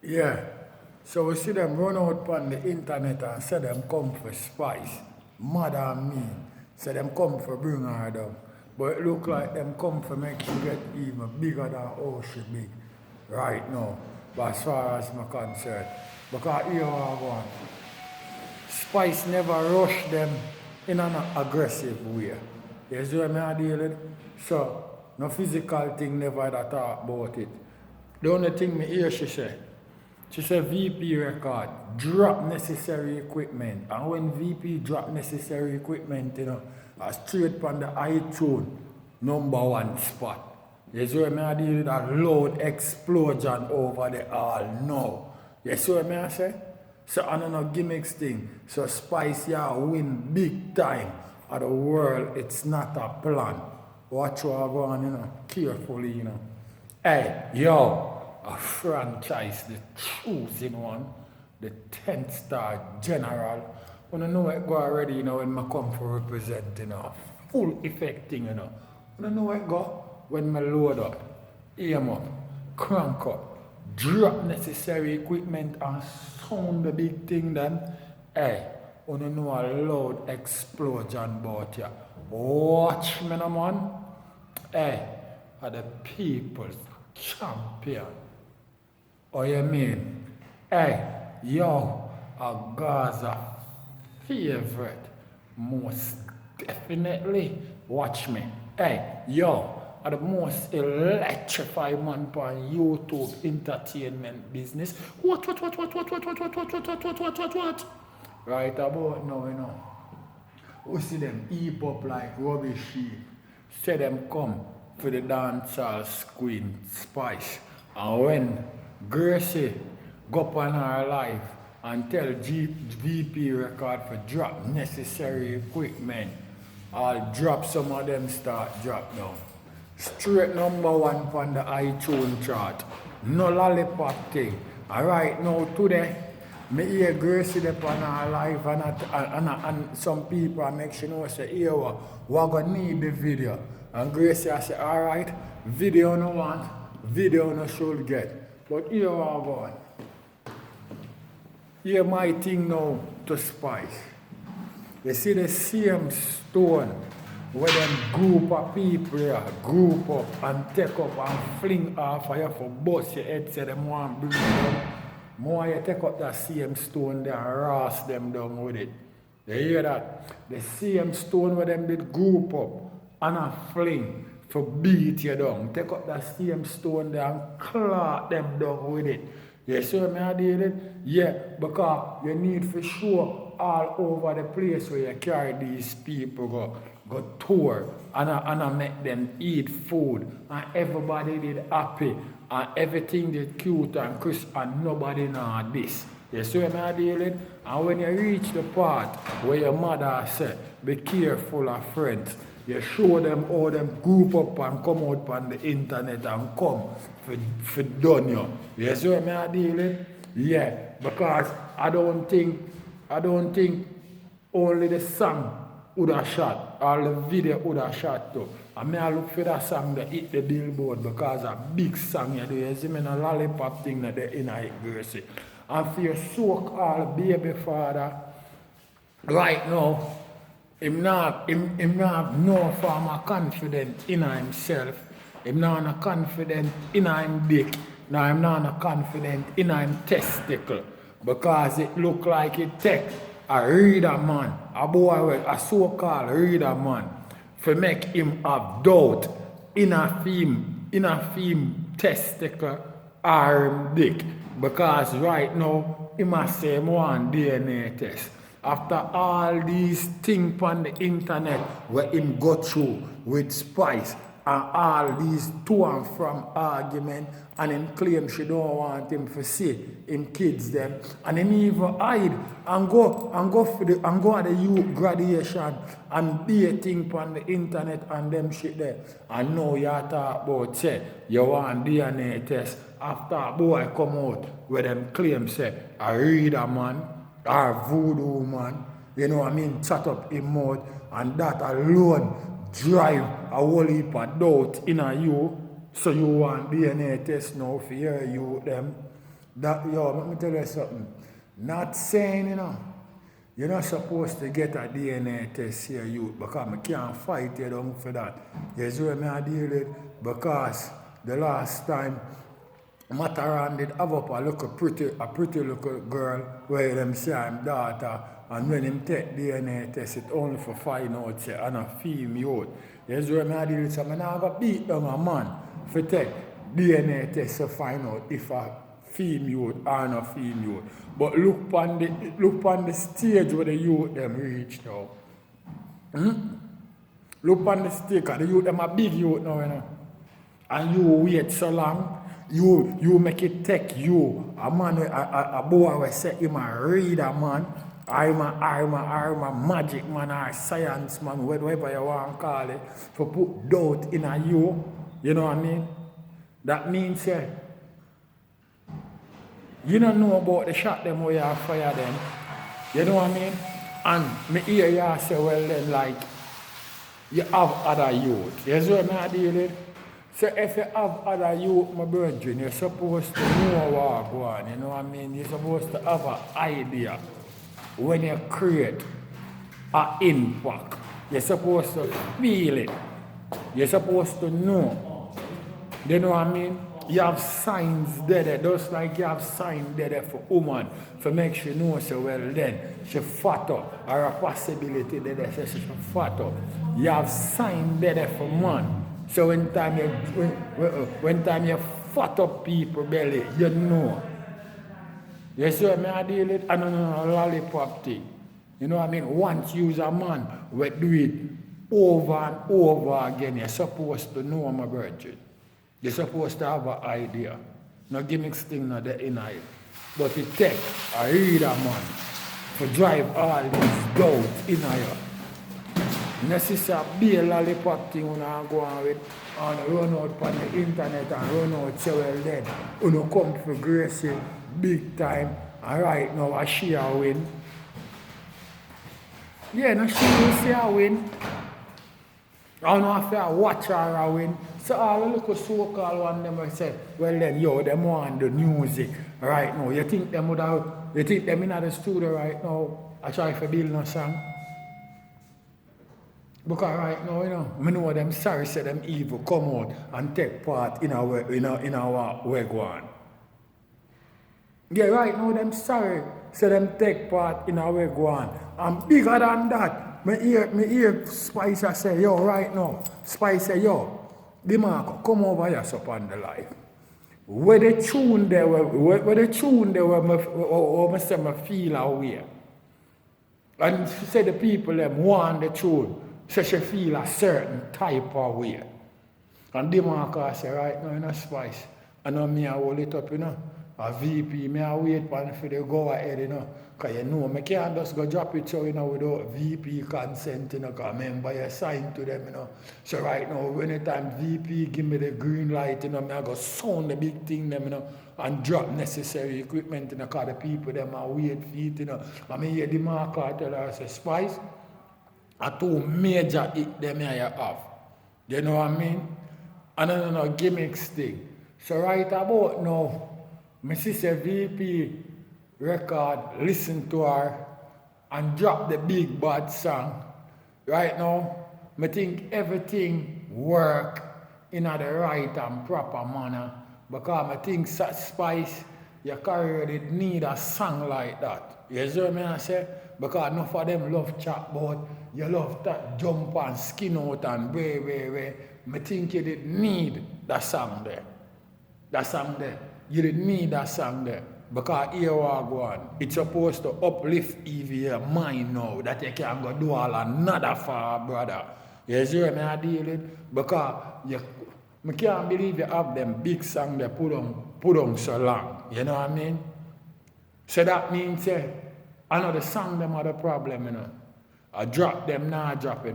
Yeah. So we see them run out on the internet and say them come for spice. Mother and me. Say them come for bring her down. But it look like them come for make she get even bigger than how she big right now. But as far as I'm concerned. Because here I go. Spice never rush them in an aggressive way. You see what I deal with? So, no physical thing never that talk about it. The only thing me hear she said VP record, drop necessary equipment. And when VP drop necessary equipment, a straight on the iTunes #1 spot. You see what I deal with? A loud explosion over the all now. You see what I say? So I don't know gimmicks thing. So Spice win big time of the world. It's not a plan. Watch what go on, carefully, Hey, yo, a franchise, the choosing one, the 10th star general. When I know it go already, when I come for representing full effect thing, When I know it go, when I load up, aim up, crank up, drop necessary equipment and sound the big thing then, hey, you know a loud explosion about you. Watch me, no man. Hey, are the people's champion. Oh, you mean? Hey, yo, a Gaza favorite. Most definitely. Watch me. Hey, yo. Are the most electrifying man on YouTube entertainment business. What? Right about now, We see them heap up like rubbish sheep. Say them come for the dancehall queen Spice. And when Gracie go up on her life and tell VP record for drop necessary equipment, I'll drop some of them start drop down. Straight #1 on the iTunes chart. No lollipop thing. And right now, today, me hear Gracie on her live and some people make sure know say, here, we're going to need the video. And Gracie I say, alright, video no want, video no should get. But here we are going. Here my thing now to Spice. You see the same stone where them group of people here group up and take up and fling off of you for bust your head say them want bring you down. More you take up that same stone there and ras them down with it. You hear that? The same stone where them did group up and a fling for beat you down. Take up that same stone there and clap them down with it. You see what I deal with? Yeah, because you need for sure all over the place where you carry these people go tour and I make them eat food and everybody did happy and everything did cute and crisp and nobody know this. You see what I deal with? And when you reach the part where your mother said, be careful of friends, you show them how them group up and come out on the internet and come for done you. You see what I deal with? Yeah, because I don't think only the song would have shot, or the video would have shot too. I may look for that song that hit the billboard because a big song you do. You see me in a lollipop thing that they in a Gracie. And for your so-called baby father, right now, him not have no form of confidence in himself. Him not no confident in him dick. Now him not no confident in him testicle. Because it look like it take a reader man, a boy, a so-called reader man, to make him have doubt in a film testicle or him dick. Because right now, he must say him want DNA test. After all these things on the internet where him go through with Spice and all these to and from argument and him claim she don't want him to see him kids them and him even hide and go at the youth graduation and be a thing on the internet and them shit there. And now you talk about say you want DNA test after a boy come out where them claim say a reader man or voodoo man, you know what I mean, chat up him mouth and that alone drive a whole heap of doubt in a you, so you want DNA test now for your you them. That, yo, let me tell you something. Not saying, you're not supposed to get a DNA test here, youth, because I can't fight you down for that. You see what I deal with? Because the last time Mataran did have up a pretty little girl where them say I'm daughter, and when him take DNA test, it only for find out say I'm a female. You see what I deal with? So I'm not going to beat down a man for take DNA test to find out if a female or not female. But look on the stage where the youth them reach now. Look on the stage, because the youth them a big youth now, And you wait so long, you make it take you, a man, a boy will say him a reader man, I'm a magic man, or science man, whatever you want to call it, to put doubt in a you, you know what I mean? That means, you don't know about the shot them where you fire them. You know what I mean? And me hear you say, well then, like, you have other youth. You see what I deal with? So if you have other youth, my brethren, you're supposed to know what go on. You know what I mean? You're supposed to have an idea when you create an impact. You're supposed to feel it. You're supposed to know. You know what I mean? You have signs there, just like you have signs there for woman, to make sure know so well then she fat up, or a possibility there so she fat up. You have signs there for man. So when time you fat up people belly, you know. You see what I deal with? I don't know, lollipop thing. You know what I mean? Once you use a man, we do it over and over again. You're supposed to know, my brethren. You're supposed to have an idea. No gimmicks thing not the inner it. But it takes a reader man to drive all these doubts in here. Necessary be a lollipop thing when I go on with and run out on the internet and run out so well then. You come for Gracie big time and right now a she a win. Yeah, no she will see a win. I don't have to watch her a win. So all the little so-called one them will say, well then, yo, them want the music right now. You think them in the studio right now, I try to build no song? Because right now, I know them sorry say them evil come out and take part in our work one. Yeah, right now them sorry say them take part in our work one. And bigger than that, me hear Spicer say, yo, right now, Spicer say, yo, DeMarco, come over here up on the live. Where the tune there where I say me feel away. And she said the people them want the tune. So she feel a certain type of way. And DeMarco say, right now, Spice. I know me I hold it up, A VP, me I wait for the go ahead, Because me can't just go drop it so, without VP consent, because remember you signed to them, So right now, anytime VP give me the green light, me I go sound the big thing, them, and drop necessary equipment, because the people, them are wait for it, I mean, hear DeMarco tell her, say, Spice, a two major hit them here have. You know what I mean? And then no gimmicks thing. So right about now, my sister VP record, listen to her and drop the big bad song. Right now, I think everything work in the right and proper manner. Because I think such Spice, your career did need a song like that. You see what I say? Because enough of them love chat about, you love that jump and skin out and way. I think you did need that song there. That song there. You did need that song there. Because here we are going. It's supposed to uplift even your mind now that you can go do all another for brother. You see what I deal with? Because I can't believe you have them big song they put on so long. You know what I mean? So that means another song them are the problem, I drop them, now drop,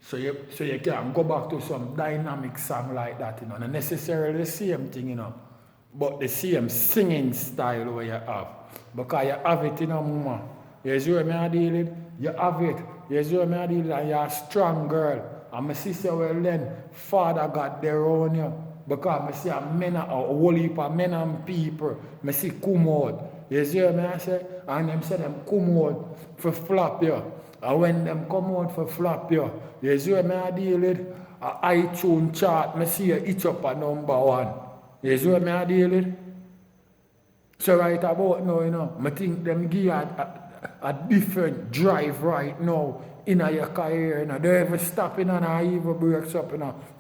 So you can go back to some dynamic song like that, Not necessarily the same thing, but the same singing style where you have. Because you have it, mama. You see what I deal with? You have it. You see what I deal with? And you're a strong girl. And my sister, well then, Father got there on you. Because I see a whole heap of men and people, I see come out. You see what I say? And them say them come out for flop you. And when them come out for flop you see what I deal with? A iTunes chart, I see you each up a number 1. You see what I deal with? So right about now, I think them give you a different drive right now in your career. Don't ever stop and even breaks up.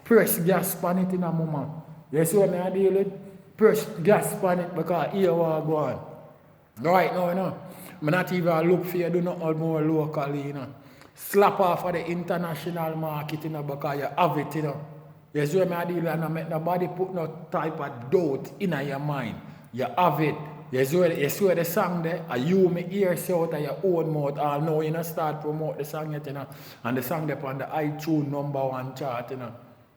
Press gas on it in a moment. You see what I deal with? Press gas on it because here we are going. Right now, I'm not even look for you, do not all more locally. Slap off of the international market because you have it. You see what I deal with? And make nobody put no type of doubt in your mind. You have it. You see the song there? You may hear say out of your own mouth. Or now you start promote the song yet, and the song there on the iTunes number 1 chart.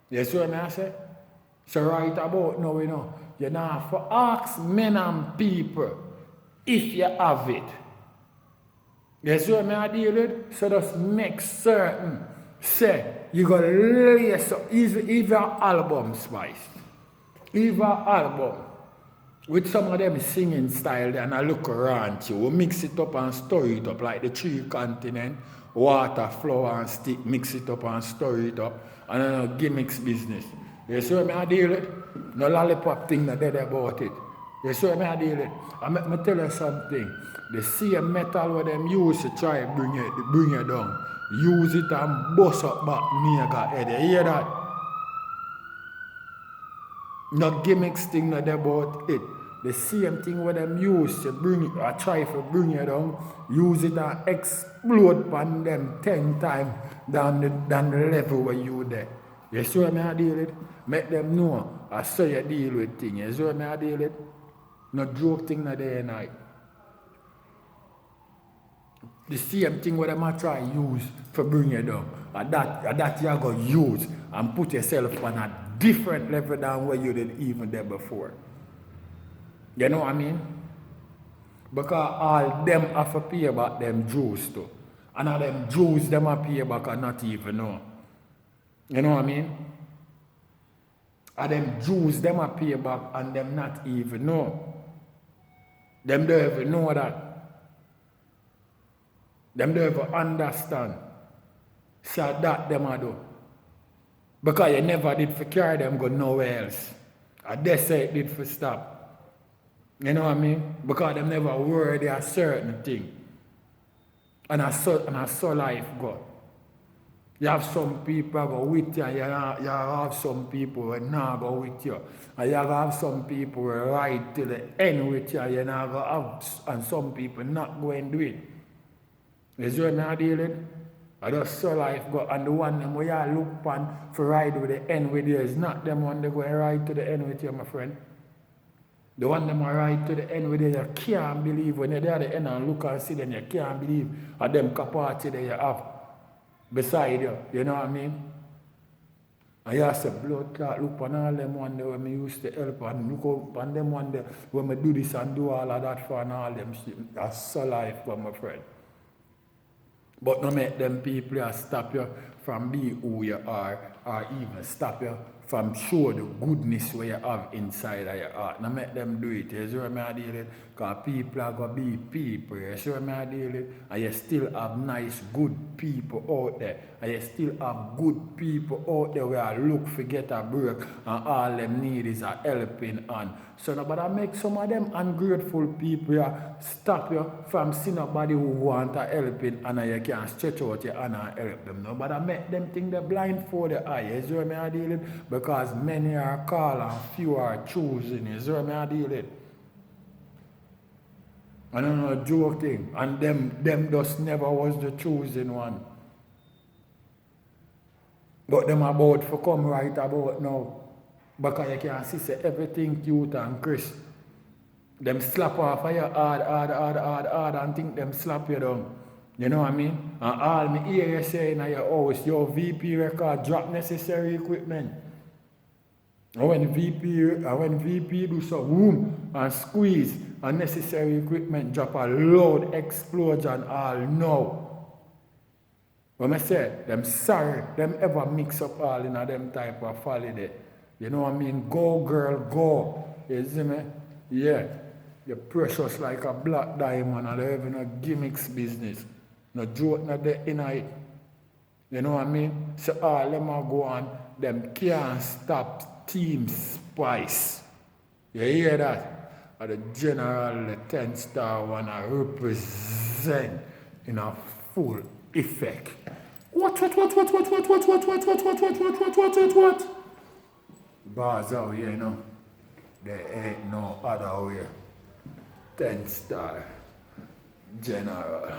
You see what I say? So right about now, you know, for ask men and people if you have it. You see what I deal with? So just make certain, say, you got to lace up, even album spice. Even album. With some of them singing style and I look around you, we mix it up and store it up like the 3 continents, water, flour and stick, mix it up and store it up, and then a gimmicks business. You see what I deal with? No lollipop thing that dead about it. You see what I deal with? I tell you something. The same metal where them use to try to bring you down. Use it and bust up back nigga head. You hear that? No gimmicks thing that about it. The same thing where them use to bring it, or try to bring you down, use it and explode upon them 10 times than the level where you there. You see what I deal with? Make them know I saw you deal with things. You see what I deal with? No joke thing na day and night. The same thing where them try use for bring you down. And that you are going to use and put yourself on a different level than where you did even there before. You know what I mean? Because all them have to pay back them Jews too. And all them Jews them have to pay back and not even know. You know what I mean? And them Jews them have to pay back and them not even know. Them don't even know that. Them don't even understand. So that them a do. Because you never did for carry them go nowhere else. And they say it did for stop. You know what I mean? Because them never worried a certain thing. And I saw life go. You have some people go with you, you have some people who not go with you. And you have some people who ride to the end with you, you not go have, and some people not going to do it. You see what I deal with? I just saw life go, and the one them where you look on for ride with the end with you is not them one they go and ride to the end with you, my friend. The one them ride to the end with you, you can't believe when you're there at the end and look and see them, you can't believe at them capacity that you have beside you. You know what I mean? And you say blood clot, look on all them one day when me used to help and look up on them one day when me do this and do all of that for and all them shit. That's so life for my friend. But no make them people stop you from being who you are or even stop you from show the goodness where you have inside of your heart. Now make them do it. You see what I deal with? Because people are going to be people. You see what I deal with? And you still have nice, good people out there. And you still have good people out there where look for get a break and all them need is a helping hand. So nobody make some of them ungrateful people stop you from seeing nobody who want a helping and you can stretch out your hand and help them. Nobody make them think they're blind for the eye. You see what I deal with? Because many are called and few are choosing. You see what I deal with? I don't know, joking. And them just never was the chosen one. But them about for come right about now. Because you can see say everything cute and crisp. Them slap off of you hard and think them slap you down. You know what I mean? And all me hear you saying in your house, your VP record drop necessary equipment. And when VP do some boom and squeeze unnecessary equipment drop a loud explosion all now. When I say them sorry, them ever mix up all in a them type of folly there. You know what I mean? Go, girl, go. You see me? Yeah. You're precious like a black diamond and they're having a gimmicks business. No joke, no there in it. You know what I mean? So all them a go on, them can't stop Team Spice. You hear that? Or the general, the 10 star one I represent in a full effect. What? Bars out here, you know. There ain't no other way. 10 star general.